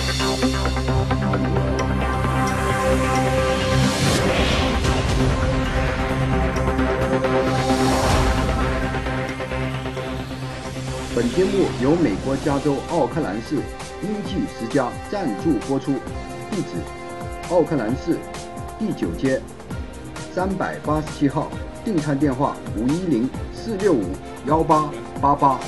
本节目由美国加州奥克兰市英记10家赞助播出。地址：奥克兰市第9街387号。订餐电话510-465-1888。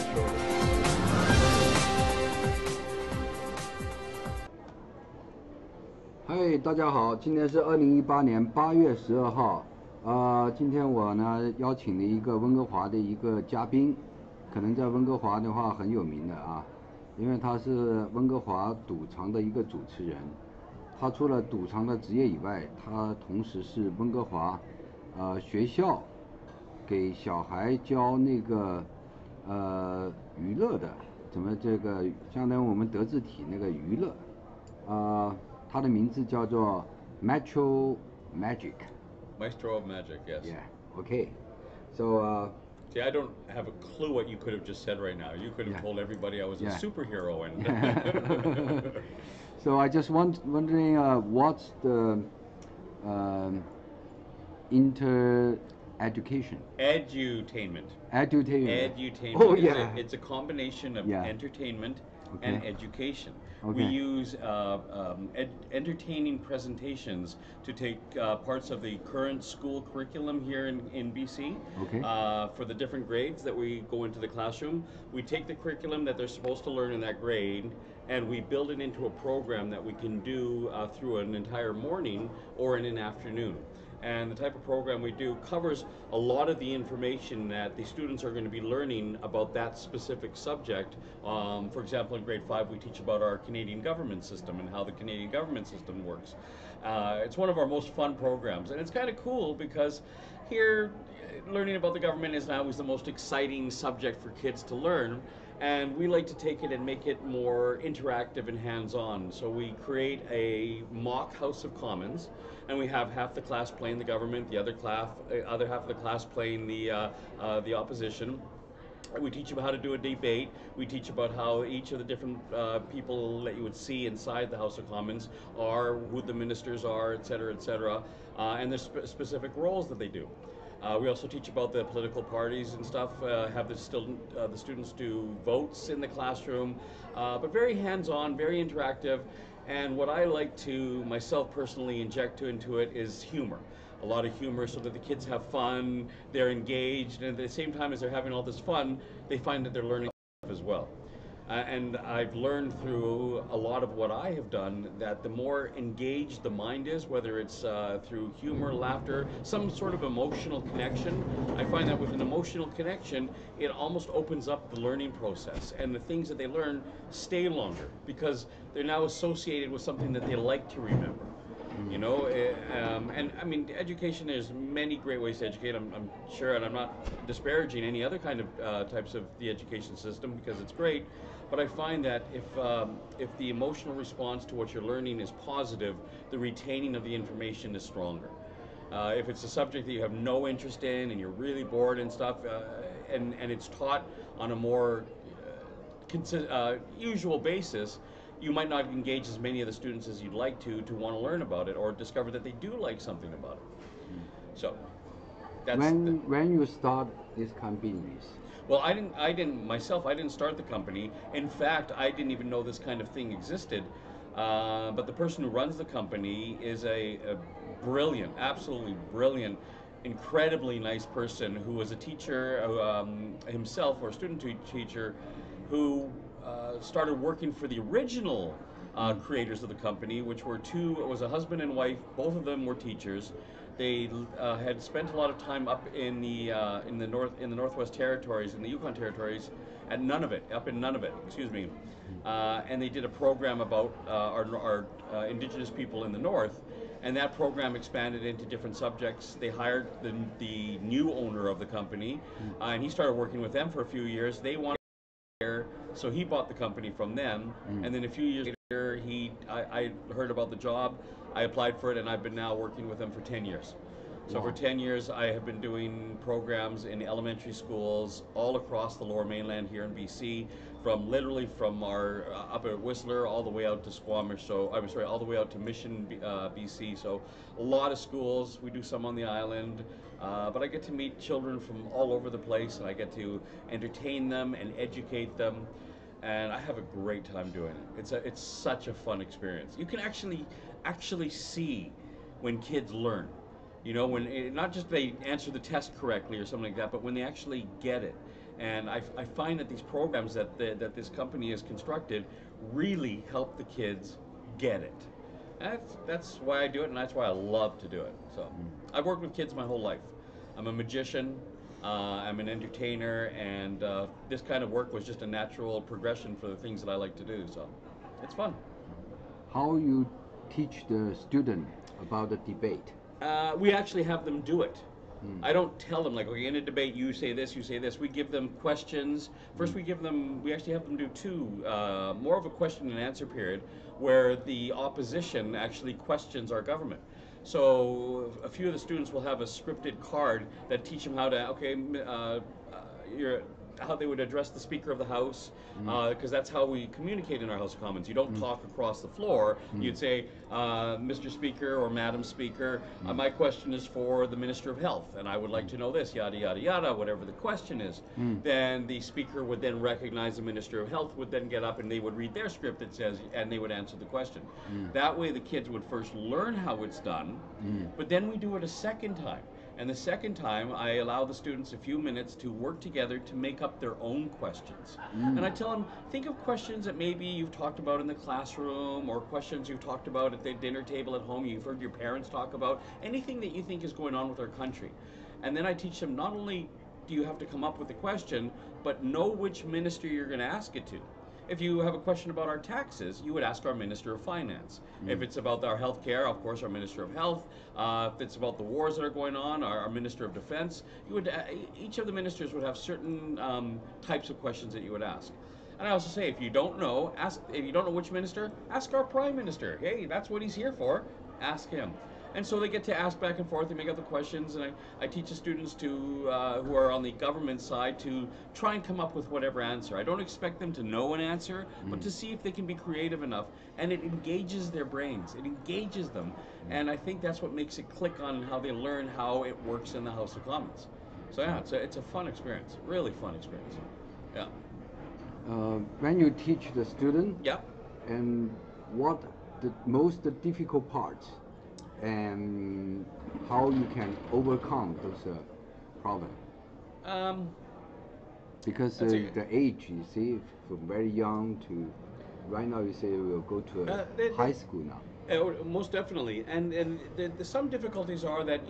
嗨，大家好，今天是2018年8月12号。今天我呢邀请了一个温哥华的一个嘉宾。可能在温哥华的话很有名的啊，因为他是温哥华赌场的一个主持人。他除了赌场的职业以外，他同时是温哥华学校给小孩教那个娱乐的，怎么这个相当于我们德智体那个娱乐。他的名字叫做 Maestro Magic。Maestro of Magic, yes. Yeah. Okay. So. See, I don't have a clue what you could have just said right now. You could have told everybody I was a superhero. And So I just wondering what's the education? Edutainment. Edutainment. Oh, yeah. It's a combination of entertainment and education. Okay. We use entertaining presentations to take parts of the current school curriculum here in BC. Okay. For the different grades that we go into the classroom. We take the curriculum that they're supposed to learn in that grade and we build it into a program that we can do through an entire morning or in an afternoon. And the type of program we do covers a lot of the information that the students are going to be learning about that specific subject. For example, in grade 5, we teach about our Canadian government system and how the Canadian government system works. It's one of our most fun programs, and it's kind of cool because here, learning about the government is not always the most exciting subject for kids to learn. And we like to take it and make it more interactive and hands-on. So we create a mock House of Commons, and we have half the class playing the government, the other half of the class playing the opposition. We teach them how to do a debate. We teach about how each of the different people that you would see inside the House of Commons are, who the ministers are, et cetera, and there's specific roles that they do. We also teach about the political parties and stuff, have the students do votes in the classroom, but very hands-on, very interactive. And what I like to, myself personally, inject into it is humor. A lot of humor so that the kids have fun, they're engaged, and at the same time as they're having all this fun, they find that they're learning as well. And I've learned through a lot of what I have done that the more engaged the mind is, whether it's through humor, laughter, some sort of emotional connection, I find that with an emotional connection, it almost opens up the learning process. And the things that they learn stay longer because they're now associated with something that they like to remember. You know, and I mean, education, there's many great ways to educate, I'm sure, and I'm not disparaging any other kind of types of the education system because it's great, but I find that if the emotional response to what you're learning is positive, the retaining of the information is stronger. If it's a subject that you have no interest in and you're really bored and stuff, and it's taught on a more usual basis, you might not engage as many of the students as you'd like to want to learn about it or discover that they do like something about it. So that's when you start this company. Well, I didn't start the company. In fact, I didn't even know this kind of thing existed. But the person who runs the company is a brilliant, absolutely brilliant, incredibly nice person who was a teacher himself, or a student teacher, who started working for the original creators of the company, which were it was a husband and wife. Both of them were teachers. They had spent a lot of time up in the Northwest Territories, in the Yukon Territories, up in Nunavut, excuse me, and they did a program about our Indigenous people in the North, and that program expanded into different subjects. They hired the new owner of the company, and he started working with them for a few years. They wanted so he bought the company from them, and then a few years later, I heard about the job, I applied for it, and I've been now working with them for 10 years. So Wow. for 10 years, I have been doing programs in elementary schools all across the Lower Mainland here in BC, literally from our up at Whistler all the way out to Squamish. So I'm sorry, all the way out to Mission, BC. So a lot of schools. We do some on the island, but I get to meet children from all over the place, and I get to entertain them and educate them. And I have a great time doing it. It's such a fun experience. You can actually see when kids learn. You know, when not just they answer the test correctly or something like that, but when they actually get it. And I find that these programs that this company has constructed really help the kids get it. That's why I do it, and that's why I love to do it. So I've worked with kids my whole life. I'm a magician. I'm an entertainer, and this kind of work was just a natural progression for the things that I like to do. So it's fun. How you teach the student about the debate? We actually have them do it. I don't tell them like, okay, in a debate you say this, you say this. We give them questions. First we actually have them do more of a question and answer period where the opposition actually questions our government. So a few of the students will have a scripted card that teach them how to, how they would address the Speaker of the House, because that's how we communicate in our House of Commons. You don't talk across the floor. You'd say, Mr. Speaker or Madam Speaker, my question is for the Minister of Health, and I would like to know this, yada, yada, yada, whatever the question is. Then the Speaker would then recognize the Minister of Health, would then get up and they would read their script that says, and they would answer the question. That way the kids would first learn how it's done, but then we do it a second time. And the second time, I allow the students a few minutes to work together to make up their own questions. And I tell them, think of questions that maybe you've talked about in the classroom, or questions you've talked about at the dinner table at home, you've heard your parents talk about, anything that you think is going on with our country. And then I teach them, not only do you have to come up with a question, but know which minister you're going to ask it to. If you have a question about our taxes, you would ask our Minister of Finance. If it's about our health care, of course, our Minister of Health. If it's about the wars that are going on, our Minister of Defense. Each of the ministers would have certain types of questions that you would ask. And I also say, if you don't know which minister, ask our Prime Minister. Hey, that's what he's here for. Ask him. And so they get to ask back and forth, they make up the questions, and I teach the students who are on the government side to try and come up with whatever answer. I don't expect them to know an answer, but to see if they can be creative enough. And it engages their brains, it engages them. And I think that's what makes it click on how they learn how it works in the House of Commons. So yeah, it's a fun experience, really fun experience. Yeah. When you teach the student, Yeah. and what the most difficult parts, and how you can overcome those problems? Because the age, you see, from very young to right now, you say we'll go to high school now. Most definitely, and some difficulties are that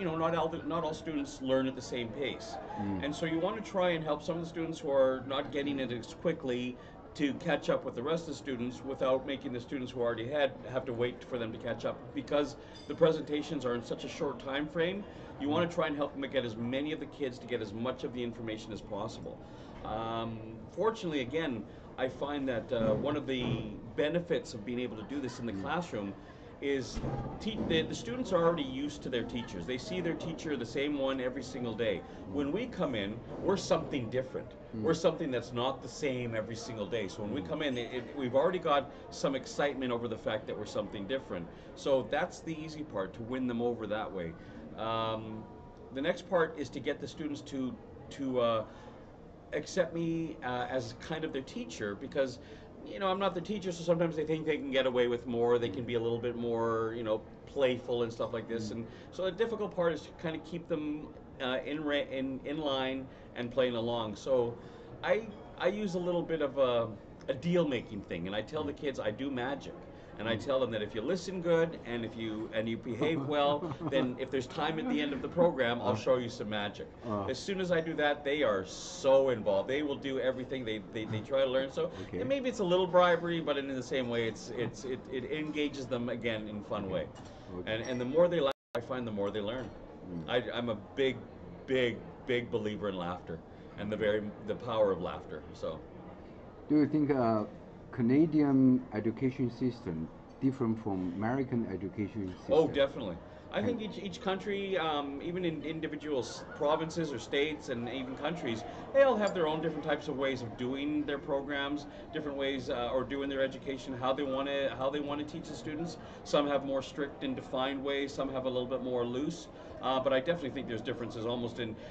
not all students learn at the same pace, and so you want to try and help some of the students who are not getting it as quickly to catch up with the rest of the students without making the students who already have to wait for them to catch up, because the presentations are in such a short time frame. You want to try and help them get as many of the kids to get as much of the information as possible. Fortunately, again, I find that one of the benefits of being able to do this in the classroom is the students are already used to their teachers. They see their teacher, the same one, every single day. When we come in, we're something different. We're something that's not the same every single day. So when we come in, we've already got some excitement over the fact that we're something different. So that's the easy part, to win them over that way. The next part is to get the students to accept me as kind of their teacher, because I'm not the teacher, so sometimes they think they can get away with more. They can be a little bit more, playful and stuff like this. And so the difficult part is to kind of keep them in line and playing along. So I use a little bit of a deal-making thing, and I tell the kids I do magic. And I tell them that if you listen good and if you behave well, then if there's time at the end of the program, I'll show you some magic. As soon as I do that, they are so involved. They will do everything. They try to learn. So and maybe it's a little bribery, but in the same way, it engages them again in a fun way. And the more they laugh, I find the more they learn. I'm a big believer in laughter and the power of laughter. So. Do you think Canadian education system different from American education system? Oh, definitely. I think each country, even in individual provinces or states and even countries, they all have their own different types of ways of doing their programs, different ways or doing their education, how they want to teach the students. Some have more strict and defined ways. Some have a little bit more loose. But I definitely think there's differences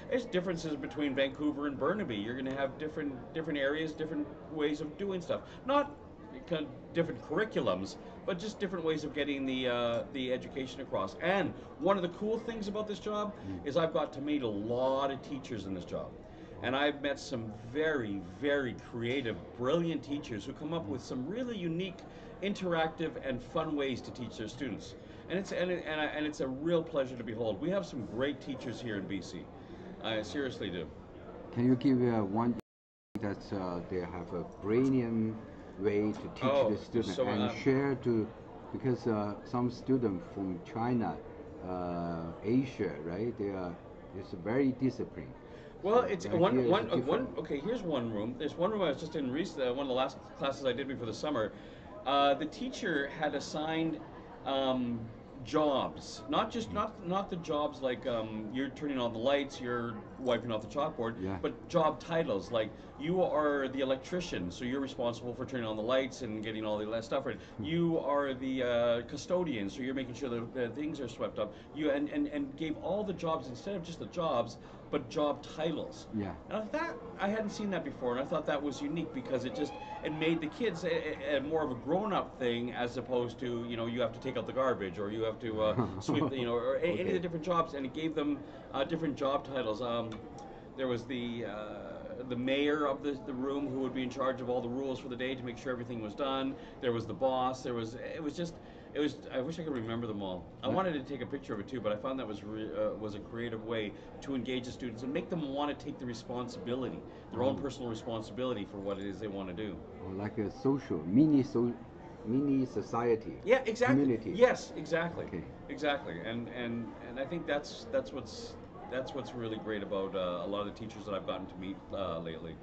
there's differences between Vancouver and Burnaby. You're going to have different areas, different ways of doing stuff. Not kind of different curriculums, but just different ways of getting the education across. And one of the cool things about this job is I've got to meet a lot of teachers in this job. And I've met some very, very creative, brilliant teachers who come up with some really unique, interactive, and fun ways to teach their students. And it's a real pleasure to behold. We have some great teachers here in BC. I seriously do. Can you give one that they have a brilliant way to teach the students and share to, because some students from China, Asia, right? It's very disciplined. Well, it's okay, here's one room. There's one room I was just in one of the last classes I did before the summer. The teacher had assigned jobs, not the jobs like you're turning on the lights, you're wiping off the chalkboard, but job titles like you are the electrician, so you're responsible for turning on the lights and getting all the stuff right. You are the custodian, so you're making sure the things are swept up. You and gave all the jobs instead of just the jobs, but job titles. Yeah. And I hadn't seen that before, and I thought that was unique because it made the kids more of a grown-up thing as opposed to you have to take out the garbage or you have to sweep or any of the different jobs, and it gave them different job titles. There was the mayor of the room who would be in charge of all the rules for the day to make sure everything was done. There was the boss. I wish I could remember them all. I wanted to take a picture of it too, but I found that was a creative way to engage the students and make them want to take the responsibility, their own personal responsibility for what it is they want to do. Like a mini society. Yeah, exactly. Community. Yes, exactly. Okay. Exactly. And I think that's what's really great about a lot of the teachers that I've gotten to meet lately.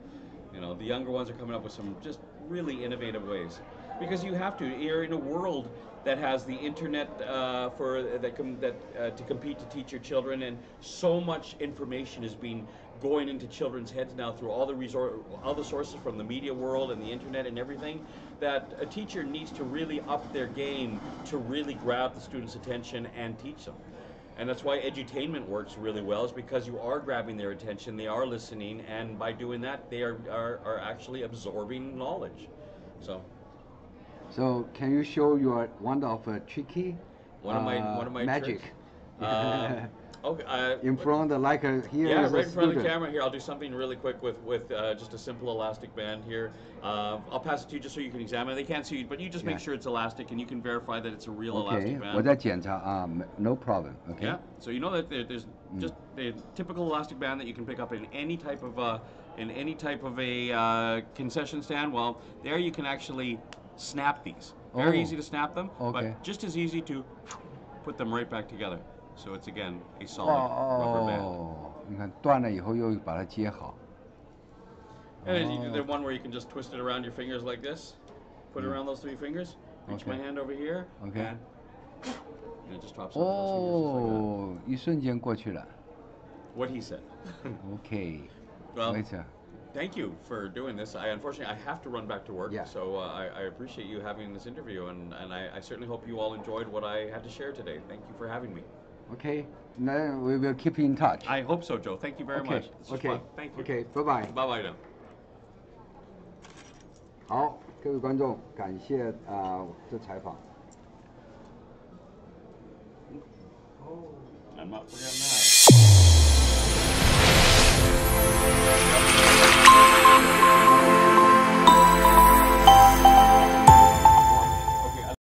The younger ones are coming up with some just really innovative ways. Because you have to. You're in a world that has the internet to compete to teach your children, and so much information is going into children's heads now through all the sources from the media world and the internet and everything, that a teacher needs to really up their game to really grab the students' attention and teach them. And that's why edutainment works really well, is because you are grabbing their attention, they are listening, and by doing that, they are actually absorbing knowledge. So can you show your one of tricky one of my magic? Okay. In front of here. Yeah, is right a in front of the student. camera here. I'll do something really quick with just a simple elastic band here. I'll pass it to you just so you can examine it. They can't see you, but you just make sure it's elastic and you can verify that it's a real elastic band. 我在检查 no problem. Okay. Yeah. So you know that there's just the typical elastic band that you can pick up in any type of a concession stand. Well, there you can actually snap these. Very easy to snap them, but just as easy to put them right back together. So it's again a solid rubber band. 你看断了以后又把它接好。And then you do the one where you can just twist it around your fingers like this. Put it around those 3 fingers. Reach my hand over here. Okay. And it just drops onto those fingers just like that. 一瞬间过去了。What he said. Okay. Well, thank you for doing this. Unfortunately, I have to run back to work, so I appreciate you having this interview, and I certainly hope you all enjoyed what I had to share today. Thank you for having me. Okay, then we will keep in touch. I hope so, Joe. Thank you very much. Okay. Thank you. Okay, bye bye. Bye bye now. 好，各位观众，感谢这采访。I'm not forgetting that.